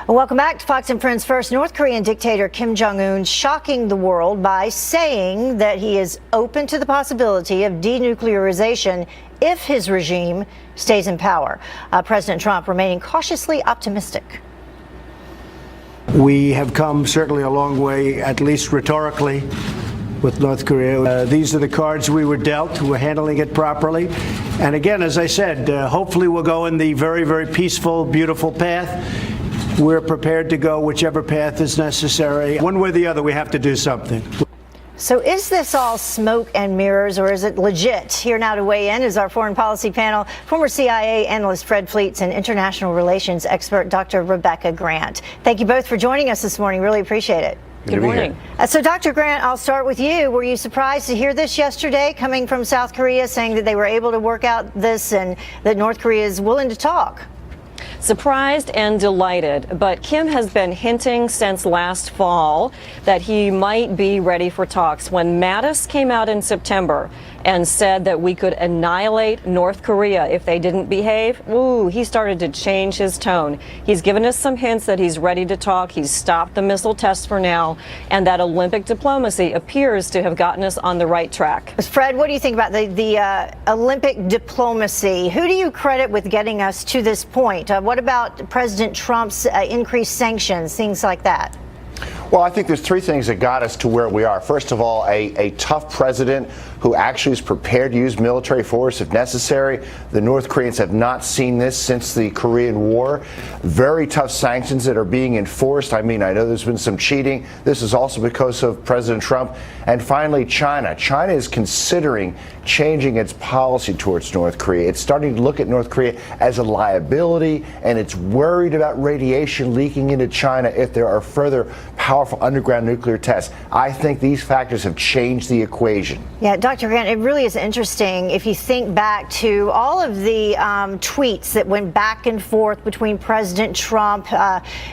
Welcome back to Fox and Friends First. North Korean dictator Kim Jong-un shocking the world by saying that he is open to the possibility of denuclearization if his regime stays in power. President Trump remaining cautiously optimistic. We have come certainly a long way, at least rhetorically, with North Korea. These are the cards we were dealt. We're handling it properly. And again, as I said, hopefully we'll go in the very, very peaceful, beautiful path. We're prepared to go whichever path is necessary. One way or the other, we have to do something. So is this all smoke and mirrors, or is it legit? Here now to weigh in is our foreign policy panel, former CIA analyst Fred Fleets and international relations expert Dr. Rebecca Grant. Thank you both for joining us this morning. Really appreciate it. Good morning. So, Dr. Grant, I'll start with you. Were you surprised to hear this yesterday, coming from South Korea, saying that they were able to work out this and that North Korea is willing to talk? Surprised and delighted, but Kim has been hinting since last fall that he might be ready for talks. When Mattis came out in September and said that we could annihilate North Korea if they didn't behave, he started to change his tone. He's given us some hints that he's ready to talk. He's stopped the missile tests for now, and that Olympic diplomacy appears to have gotten us on the right track. Fred, what do you think about the Olympic diplomacy? Who do you credit with getting us to this point? What about President Trump's increased sanctions, things like that? Well, I think there's three things that got us to where we are. First of all, a tough president who actually is prepared to use military force if necessary. The North Koreans have not seen this since the Korean War. Very tough sanctions that are being enforced. I mean, I know there's been some cheating. This is also because of President Trump. And finally, China. China is considering changing its policy towards North Korea. It's starting to look at North Korea as a liability, and it's worried about radiation leaking into China if there are further powerful underground nuclear tests. I think these factors have changed the equation. Yeah, Dr. Grant, it really is interesting if you think back to all of the tweets that went back and forth between President Trump.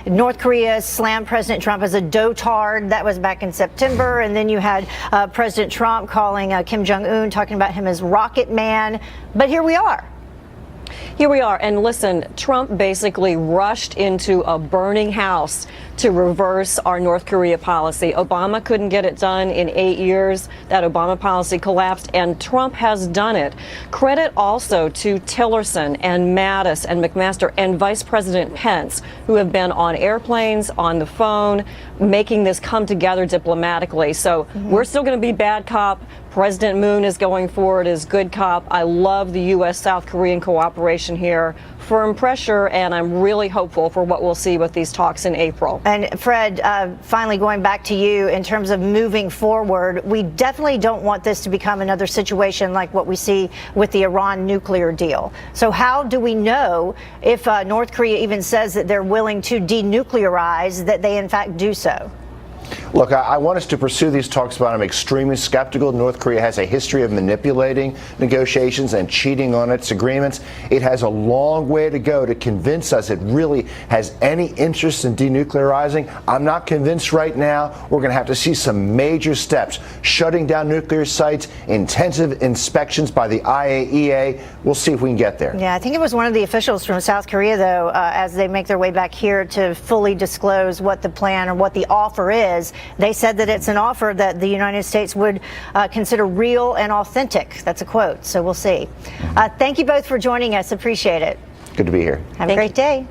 North Korea slammed President Trump as a dotard. That was back in September. And then you had President Trump calling Kim Jong-un, talking about him as Rocket Man. But here we are. Here we are. And listen, Trump basically rushed into a burning house to reverse our North Korea policy. Obama couldn't get it done in 8 years. That Obama policy collapsed, and Trump has done it. Credit also to Tillerson and Mattis and McMaster and Vice President Pence, who have been on airplanes, on the phone, making this come together diplomatically. So we're still going to be bad cop. President Moon is going forward as good cop. I love the U.S.-South Korean cooperation here. Firm pressure, and I'm really hopeful for what we'll see with these talks in April. And Fred, finally going back to you in terms of moving forward, we definitely don't want this to become another situation like what we see with the Iran nuclear deal. So how do we know if North Korea even says that they're willing to denuclearize, that they in fact do so? Look, I want us to pursue these talks, but I'm extremely skeptical. North Korea has a history of manipulating negotiations and cheating on its agreements. It has a long way to go to convince us it really has any interest in denuclearizing. I'm not convinced right now. We're going to have to see some major steps, shutting down nuclear sites, intensive inspections by the IAEA. We'll see if we can get there. Yeah, I think it was one of the officials from South Korea, though, as they make their way back here to fully disclose what the plan or what the offer is. They said that it's an offer that the United States would consider real and authentic. That's a quote. So we'll see. Thank you both for joining us. Appreciate it. Good to be here. Have a great day.